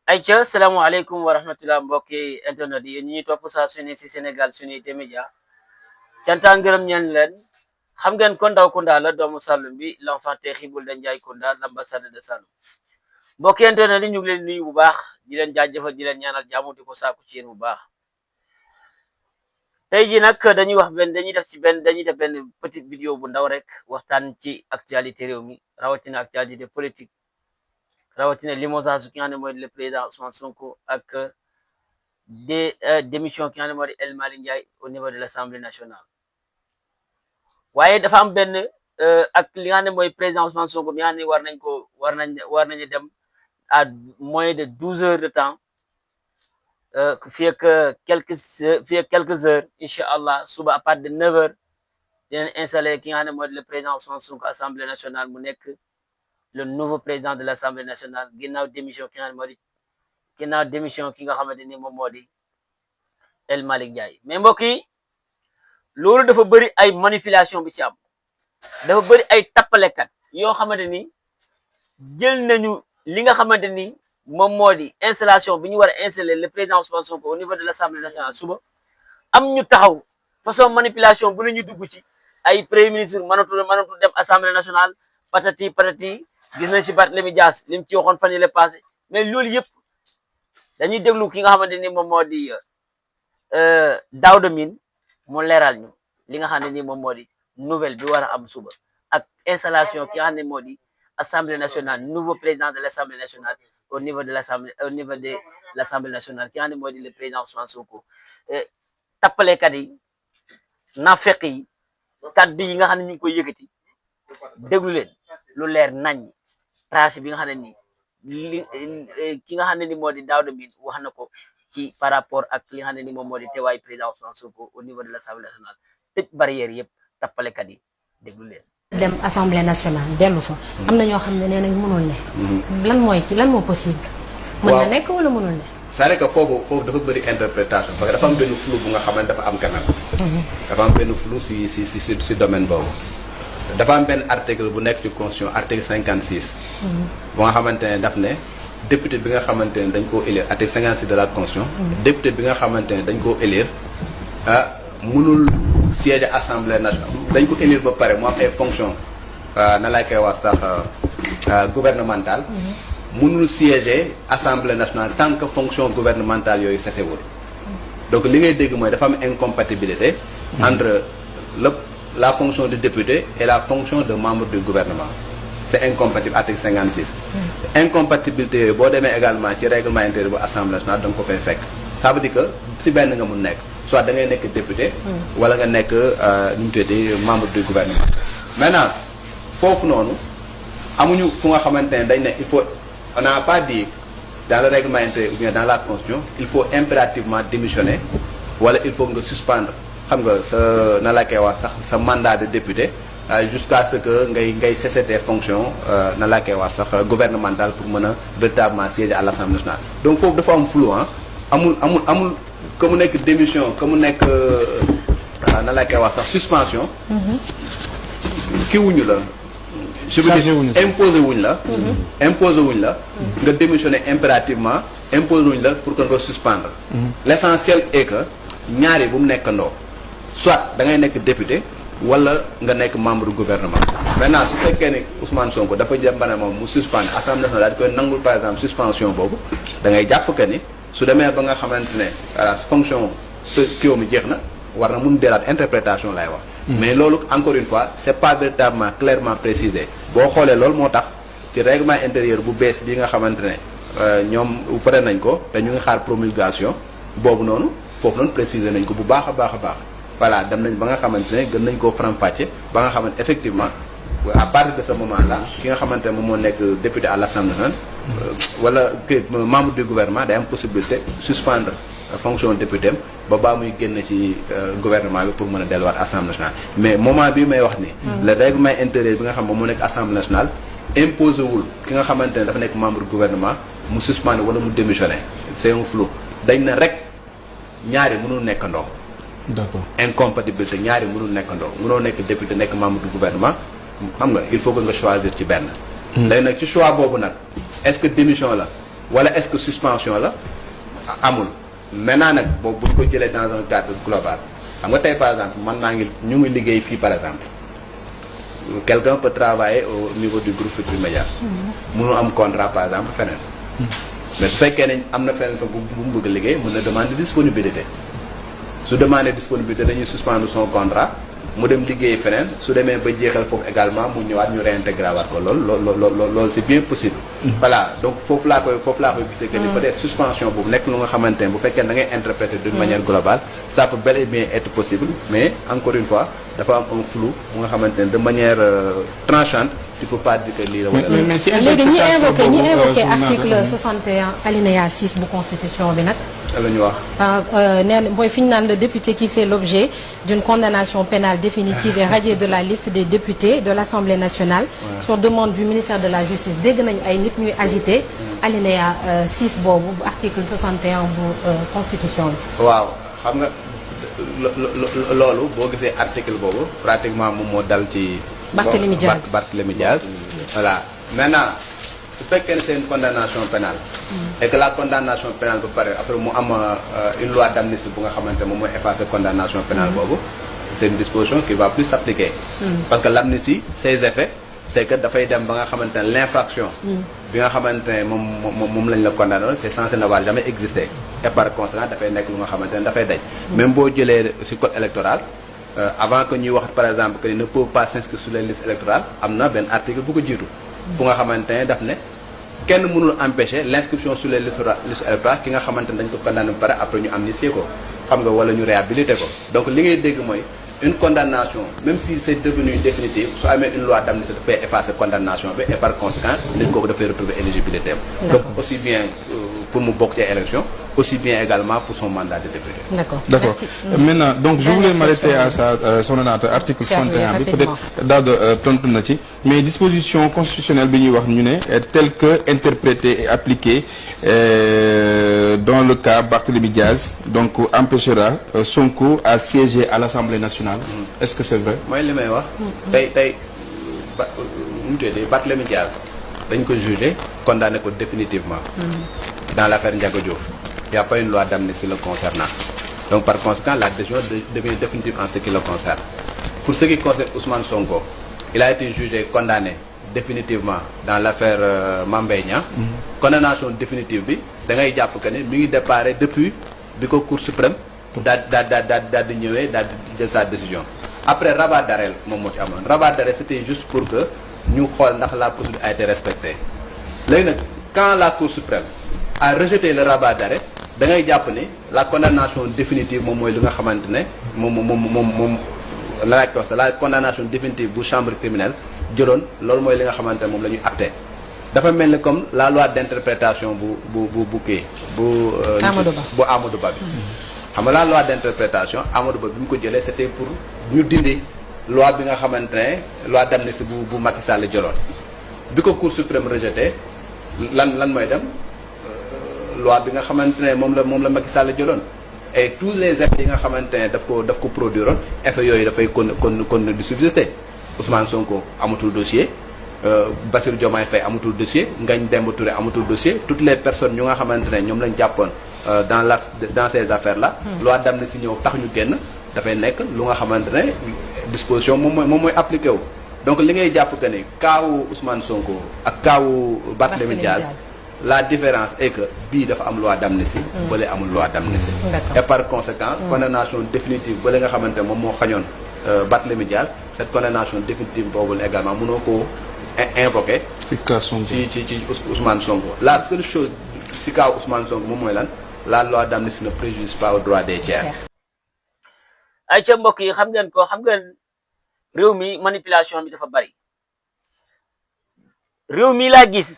ayca salaamaaleykum wa rahmatulah mbokki internet yi ñi ñuy topp saa su ne si Sénégal Sunité Média cantaa ngërëm ñeen leen xam ngeen ko Ndaw Kounda la doomu Saloum bi l'enfant terrible de Ndiaye Kounda l'ambassadeur de Saloum mbokki internet yi ñu ngi leen nuyu bu baax di leen jaajëfal di leen ñaanal jàmm di ko saaku ci yéen bu baax tey ji nag dañuy def benn petite vidéo bu ndaw rek waxtaan ci actualité réew mi rawatina actualité politique rawatina limogeage ki nga xam ne mooy le président Ousmane Sonko ak démission ki nga xam ne mooy El Malick Ndiaye au niveau de l'Assemblée nationale waaye dafa am benn ak li nga xam ne mooy président Ousmane Sonko mi nga xam ne war nañu dem à moins de 12 heures de temps fii ak quelques heures incha allah suba à partir de 9 heures dinañ installé ki nga xam ne mooy le président Ousmane Sonko Assemblée nationale mu nekk le nouveau président de l'Assemblée nationale ginnaaw démission ki nga xamante ni moom moo di El Malick Ndiaye mais mbokk yi loolu dafa bëri ay manipulation bi ci am dafa bëri ay tappalekat yoo xamante ni jël nañu li nga xamante ni moom moo di installation bi ñu war a installer le président Ousmane Sonko au niveau de l'Assemblée nationale suba am ñu taxaw façon manipulation bu la ñu dugg ci ay premier ministre mënatul dem Assemblée nationale patati gis nañ si Barthélémy Dias li mu ci waxoon fan yii passé mais loolu yëpp dañuy déglu ki nga xamante ni moom moo di Daouda Mine mu leeral ñu li nga xam ne ni moom moo di nouvelle bi war a am suba ak installation ki nga xam ne moo di Assemblée nationale nouveau président de l'Assemblée nationale au niveau de l'Assemblée nationale ki nga xam ne moo di le président Ousmane Sonko tappalekat yi naafeq yi kaddu yi nga xam ne ñu ngi koy yëkkati déglu leen lu leer nañ trace bi nga xam ne ni ki nga xam ne ni moo di Daouda Mine wax na ko ci par rapport ak li nga xam ne ni moom moo di teewaayu président Ousmane Sonko au niveau de l'Assemblée nationale tëj barrière yëpp tappalekat yi déglu leen. dem Assemblée nationale dellu fa. am na ñoo xam ne nee nañ mënul ne. lan moo possible. mën na nekk wala mënul ne. c'est-à-dire que foofu dafa bëri interprétation parce que dafa am benn flou bu nga xam ne dafa am kanam. dafa am benn flou si domaine boobu. dafa am benn article bu nekk ci constitution article 56. bu nga xamante ne daf ne député bi nga xamante ne dañ koo élire article 56 de la constitution. député bi nga xamante ne dañ koo élire mënul siéger assemblée nationale dañ ko élire ba pare mu am ay fonction na laa koy wax sax gouvernementale. mënul siéger assemblée nationale tant que fonction gouvernementale yooyu sesewul. donc li ngay dégg mooy dafa am incompatibilité entre la fonction de député et la fonction de membre du gouvernement. C'est incompatible, article 56. Incompatibilité yooyu boo demee également ci règlement intérieur bu assemblée nationale da nga ko fay fekk. ça veut dire que si benn nga mun nekk soit da ngay nekk député. wala nga nekk nu mu tuddati membre du gouvernement. maintenant foofu noonu amuñu fu nga xamante ne dañ ne il faut on n'a pas dit dans le règlement intérieur ou bien dans la constitution il faut impérativement démissionner wala il faut nga suspendre. xam nga na la koy wax sax sa mandat de député jusqu'à ce que ngay cesser tes fonctions na la koy wax sax gouvernementale pour mën a véritablement siéger à l'Assemblée nationale. donc foofu dafa am flou amul que mu nekk démission que mu nekk na la koy wax sax suspension. kii wuñu la. je veux dire imposé wuñ la. nga démissionner impérativement imposé wuñ la pour que nga suspendre. l'essentiel est que ñaari bu mu nekkandoo. soit da ngay nekk député wala nga nekk membre du gouvernement. maintenant su fekkee ne Ousmane Sonko dafa jëm ba ne moom mu suspendre assemblée nationale daal di koy nangul par exemple suspension boobu da ngay jàpp que ni su demee ba nga xamante ne fonction kii mi jeex na war na mun deelaat interprétation lay wax. mais loolu encore une fois c'est pas véritablement clairement précisé. boo xoolee loolu moo tax ci règlement intérieur bu bees bi nga xamante ne ñoom fare nañ ko te ñu ngi xaar promulgation boobu noonu foofu noonu préciser nañ ko bu baax a baax. voilà dem nañ ba nga xamante ne gën nañ koo faram-fàcce ba nga xamante effectivement à partir de ce moment là ki nga xamante ne moom moo nekk député à l'Assemblée nationale wala membre du gouvernement day am possibilité suspendre fonction député am ba baa muy génn ci gouvernement bi pour mën a delluwaat Assemblée nationale. mais moment bii may wax ni le règlement intérieur bi nga xam moom moo nekk Assemblée nationale imposé wul ki nga xamante ne dafa nekk membre du gouvernement mu suspendre wala mu démissionner c'est un flou dañ na rek ñaari mënul nekkandoo. d'accord incompatibilité ñaari mënul nekkandoo mënoo nekk député nekk membre du gouvernement xam nga il faut que nga choisir ci benn. léegi nag ci choix boobu nag est-ce que démission la wala est-ce que suspension la amul maintenant nag boobu bu ñu ko jëlee dans un cadre global xam nga tey par exemple man maa ngi ñu ngi liggéey fii par exemple quelqu'un peut travailler au niveau du groupe Futurs Médias mënu am contrat par exemple feneen mais su fekkee ne am na feneen fa bu mu bëgg a liggéey mën na demander disponibilité su demander disponibilité dañuy suspendre son contrat mu dem liggéey feneen su demee ba jeexal foofu également mu ñëwaat ñu réintégrer waat ko loolu c'est bien possible. voilà donc foofu laa koy gisee que ni peut-être suspension boobu nekk lu nga xamante ne bu fekkee da ngay interpréter d'une manière globale ça peut bel et bien être possible mais encore une fois dafa am un flou bu nga xamante ne de manière tranchante tu peux pas dire que lii la wala léegi ñi invoqué article 61 alinéa 6 bu constitution bi nag la ñu wax nee na mooy fi ñu naan le député qui fait l'objet d'une condamnation pénale définitive est radié de la liste des députés de l'Assemblée nationale sur demande du ministère de la Justice dégg nañu ay nit ñuy agité alinéa 6 boobu bu article 61 bu constitution bi waaw xam nga loolu boo gisee article boobu pratiquement moom moo dal ci Barthélémy Diaz voilà maintenant su fekkee ne c'est une condamnation pénale et que la condamnation pénale bu pare après mu am une loi d'amnistie bu nga xamante moom mooy effacer condamnation pénale boobu c'est une disposition qui va plus s'appliquer parce que l'amnistie ses effets c'est que dafay dem ba nga xamante ne l'infraction bi nga xamante ne moom lañ la condamné c'est censé n'avoir jamais existé et par conséquent dafay nekk lu nga xamante ne dafay daj même boo jëlee ci code électoral avant que ñuy wax par exemple que ne peuvent pas s'inscrire sur les listes électorales am na benn article bu ko jiitu fu nga xamante ne daf ne kenn mënul empêcher l'inscription sur les listes électorales ki nga xamante ne dañ ko condamné ba pare après ñu amnistier ko xam nga wala ñu réhabiliter ko donc li ngay dégg mooy une condamnation même si c'est devenu définitif su amee une loi d'amnistie dafay effacer condamnation bi et par conséquent nit kooku dafay retrouver éligibilité am donc aussi bien pour mu bokk ci élection aussi bien également pour son mandat de député. D'accord. Merci. Maintenant donc je voulais m'arrêter à ça son article 61 bi peut-être daal de tontu na ci mais disposition constitutionnelle bi ñuy wax ñu ne telle que interprétée et appliquée dans le cas Barthélémy Diaz donc empêchera Sonko à siéger à l'Assemblée nationale. Est-ce que c'est vrai? mooy li may wax. tey mu tuddee Barthélémy Diaz dañ ko jugé condamné ko définitivement. dans l'affaire Ndiaga Diouf. Il n'y a pas une loi d'amnistie le concernant. Donc par conséquent, la décision devient définitive en ce qui le concerne. Pour ce qui concerne Ousmane Sonko, il a été jugé, condamné définitivement dans l'affaire Mame Mbaye Niang. Condamnation définitive bi da ngay jàpp que ne mi ngi déparé depuis bi ko Cour suprême daal di ñëwee daal di jël sa décision. Après rabat d'arrêt moom moo ci amoon rabat d'arrêt c'était juste pour que ñu xool ndax la procédure a été respectée. Léegi nag quand la Cour suprême a rejeté le rabat d'arrêt da ngay jàpp ni la condamnation définitive moom mooy li nga xamante ne moom la laaj ko sax la condamnation définitive bu chambre criminelle jëloon loolu mooy li nga xamante ne moom la ñuy acté dafa mel ni comme la loi d'interprétation bu kii bu Amadou Ba bi xam nga la loi d'interprétation Amadou Ba bi mu ko jëlee c'était pour ñu dindi loi bi nga xamante ne loi d'amnistie bu Macky Sall jëloon bi ko Cour suprême rejeté lan mooy dem loi bi nga xamante ne moom la Macky Sall jëloon et tous les effets yi nga xamante ne daf ko produiroon effets yooyu dafay kon di subsister Ousmane Sonko amatul dossier Bassirou Diomaye Faye amatul dossier Ngagne Demba Touré amatul dossier toutes les personnes ñu nga xamante ne ñoom lañ jàppoon dans ces affaires là loi d'amnistie ñëw tax ñu génn dafay nekk lu nga xamante ne disposition moom mooy appliqué wu donc li ngay jàpp que ni kaawu Ousmane Sonko ak kaawu Barthélémy Diaz la différence est que bii dafa am loi d'amnistie bële amul loi d'amnistie et par conséquent condamnation définitive bële nga xamante ne moom moo xañoon Barthélémy Diaz cette condamnation définitive boobu également mënoo koo invoquer ci Ousmane Sonko la seule chose ci kaw Ousmane Sonko moom mooy lan la loi d'amnistie ne préjuge pas au droit des tiers. ay ca mbokk yi xam ngeen réew mi manipulation bi dafa bari réew mi laa gis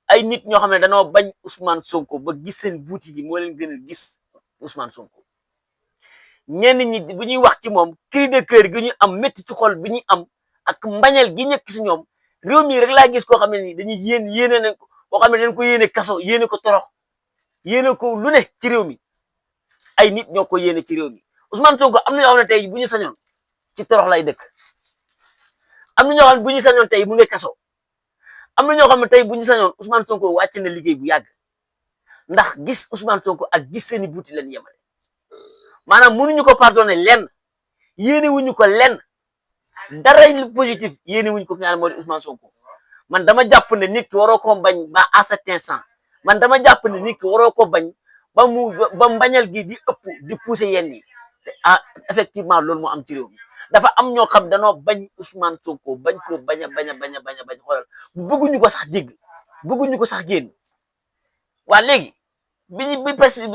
ay nit ñoo xam ne dañoo bañ Ousmane Sonko ba gis seen buuti gi moo leen gën a gis Ousmane Sonko ñenn ñi bu ñuy wax ci moom cri de cœur gi ñu am métti ci xol bi ñu am ak mbañal gi nekk ci ñoom réew mi rek laa gis koo xam ne ni dañuy yéene nañ ko koo xam ne dañ ko yéene kaso yéene ko torox yéene ko lu ne ci réew mi ay nit ñoo ko yéene ci réew mi Ousmane Sonko am na ñoo xam ne tey bu ñu sañoon ci torox lay dëkk am na ñoo xam ne bu ñu sañoon tey mu ngi kaso am na ñoo xam ne tey bu ñu sañoon Ousmane Sonko wàcc na liggéey bu yàgg ndax gis Ousmane Sonko ak gis seeni buuti leen yemale maanaam mënuñu ko pardonner lenn yéene wuñu ko lenn dara lu positif yéene wuñu ko fi nga xam ne moo di Ousmane Sonko man dama jàpp ne nit ki waroo ko bañ ba à certain instant man dama jàpp ne nit ki waroo ko bañ ba mbañal gi di ëpp di pousser yenn yi te effectivement loolu moo am ci réew mi dafa am ñoo xam danoo bañ Ousmane Sonko bañ ko bañ a xoolal bëgguñu ko sax dégg bëgguñu ko sax génn waa léegi bi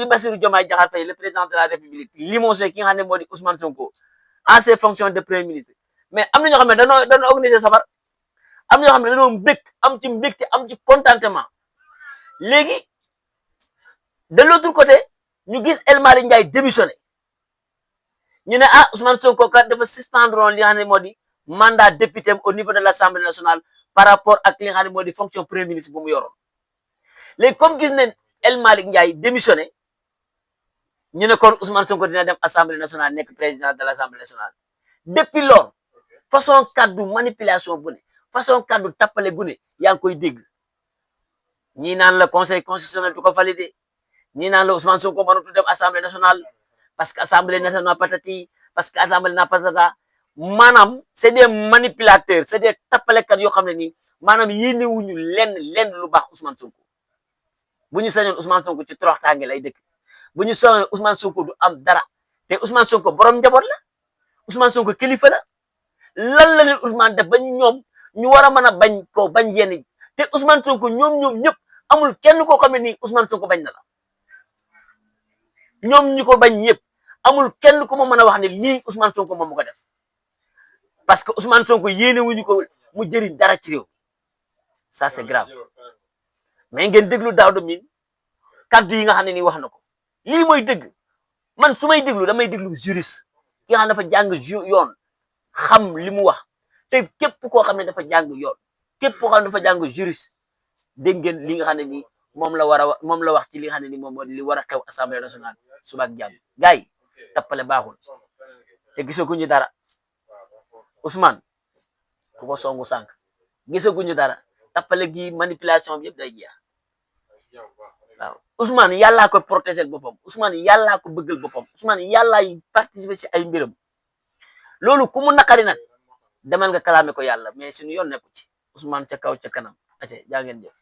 Bassirou Diomaye Diakhar Faye le président de la République limogé ki nga xam ne moo di Ousmane Sonko en ses fonctions de premier ministre mais am na ñoo xam ne danoo organiser sabar am na ñoo xam ne danoo mbég am ci mbégte am ci contentement léegi de l'autre côté ñu gis El Malick Ndiaye démissionné ñu ne Ousmane Sonko kat dafa suspendre li nga xam ne moo di mandat député au niveau de l'Assemblée nationale par rapport ak li nga xam ne moo di fonction premier ministre bu mu yoroon léegi comme gis nañ El Malick Ndiaye démissionné ñu ne kon Ousmane Sonko dina dem Assemblée nationale nekk président de l'Assemblée nationale depuis lors façon kaddu manipulation bu ne façon kaddu tappale bu ne yaa ngi koy dégg ñii naan la conseil constitutionnel du ko validé ñii naan la Ousmane Sonko mënatu dem Assemblée nationale parce que Assemblée nationale patati parce que Assemblée na patata maanaam c'est des manipulateurs c'est des tappalekat yoo xam ne nii maanaam yéenewuñu lenn lu baax Ousmane Sonko bu ñu sañoon Ousmane Sonko ci toroxtaange lay dëkk bu ñu sañoon Ousmane Sonko du am dara te Ousmane Sonko borom njaboot la Ousmane Sonko kilifa la lan la leen Ousmane def ba ñoom ñu war a mën a bañ yenn te Ousmane Sonko ñoom ñëpp amul kenn koo xam ne nii Ousmane Sonko bañ na la ñoom ñu ko bañ yëpp amul kenn ku ma mën a wax ne lii Ousmane Sonko moom mu ko def parce que Ousmane Sonko yéene wuñu ko mu jëriñ dara ci réew ça c'est grave mais ngeen déglu Daouda Mine kaddu yi nga xam ne nii wax na ko lii mooy dëgg man su may déglu damay déglu juriste ki nga xam ne dafa jàng yoon xam li mu wax te képp koo xam ne dafa jàng yoon képp koo xam ne dafa jàng juriste dégg ngeen li nga xam ne nii moom la wax ci li nga xam ne nii moom moo li war a xew Assemblée nationale suba ak jàmm gars yi tappale baaxul te gisaguñu dara Ousmane ku ko songu sànq gisaguñu dara tappale gi manipulation bi yëpp day jeex waaw Ousmane yàllaa ko protéger boppam Ousmane yàllaa ko bëggal boppam Ousmane yàllaay participer ci ay mbiram loolu ku mu naqari nag demal nga kalaame ko yàlla mais suñu yoon nekku ci Ousmane ca kaw ca kanam ace jaa ngeen jëf